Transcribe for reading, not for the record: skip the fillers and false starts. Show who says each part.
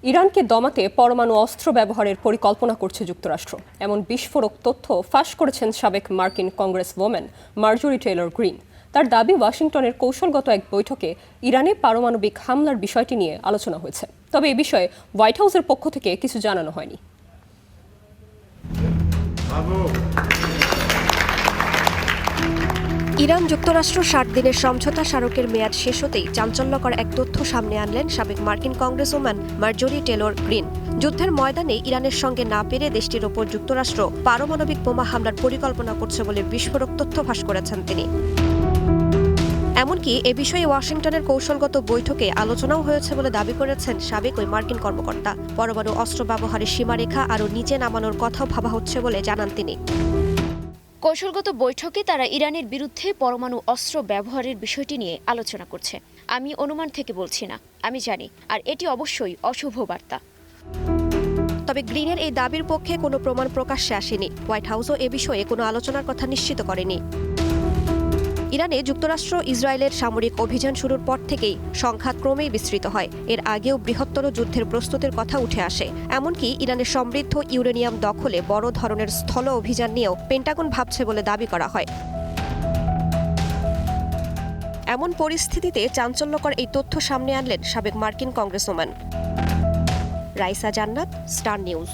Speaker 1: ইরানকে দমাতে পরমাণু অস্ত্র ব্যবহারের পরিকল্পনা করছে যুক্তরাষ্ট্র, এমন বিস্ফোরক তথ্য ফাঁস করেছেন সাবেক মার্কিন কংগ্রেসওম্যান মার্জরি টেইলর গ্রিন। তার দাবি, ওয়াশিংটনের কৌশলগত এক বৈঠকে ইরানে পারমাণবিক হামলার বিষয়টি নিয়ে আলোচনা হয়েছে, তবে এ বিষয়ে হোয়াইট হাউসের পক্ষ থেকে কিছু জানানো হয়নি।
Speaker 2: ইরান যুক্তরাষ্ট্র ৬০ দিনের সমঝোতা স্মারকের মেয়াদ শেষ হতেই চাঞ্চল্যকর এক তথ্য সামনে আনলেন সাবেক মার্কিন কংগ্রেসওম্যান মার্জরি টেইলর গ্রিন। যুদ্ধের ময়দানে ইরানের সঙ্গে না পেরে দেশটির ওপর যুক্তরাষ্ট্র পারমাণবিক বোমা হামলার পরিকল্পনা করছে বলে বিস্ফোরক তথ্য ফাঁস করেছেন তিনি। এমনকি এ বিষয়ে ওয়াশিংটনের কৌশলগত বৈঠকে আলোচনাও হয়েছে বলে দাবি করেছেন সাবেক ওই মার্কিন কর্মকর্তা। পরমাণু অস্ত্র ব্যবহারের সীমারেখা আরও নিচে নামানোর কথাও ভাবা হচ্ছে বলে জানান তিনি।
Speaker 3: কৌশলগত বৈঠকে তারা ইরানের বিরুদ্ধে পরমাণু অস্ত্র ব্যবহারের বিষয়টি নিয়ে আলোচনা করছে। আমি অনুমান থেকে বলছি না, আমি জানি, আর এটি অবশ্যই অশুভ বার্তা।
Speaker 2: তবে গ্রিনের এই দাবির পক্ষে কোনো প্রমাণ প্রকাশ্যে আসেনি। হোয়াইট হাউসও এ বিষয়ে কোনো আলোচনার কথা নিশ্চিত করেনি। ইরানে যুক্তরাষ্ট্র ইসরায়েলের সামরিক অভিযান শুরুর পর থেকেই সংঘাত ক্রমেই বিস্তৃত হয়। এর আগেও বৃহত্তর যুদ্ধের প্রস্তুতির কথা উঠে আসে। এমনকি ইরানের সমৃদ্ধ ইউরেনিয়াম দখলে বড় ধরনের স্থল অভিযান নিয়েও পেন্টাগন ভাবছে বলে দাবি করা হয়। এমন পরিস্থিতিতে চাঞ্চল্যকর এই তথ্য সামনে আনলেন সাবেক মার্কিন কংগ্রেসওম্যান। রাইসা জান্নাত, স্টার নিউজ।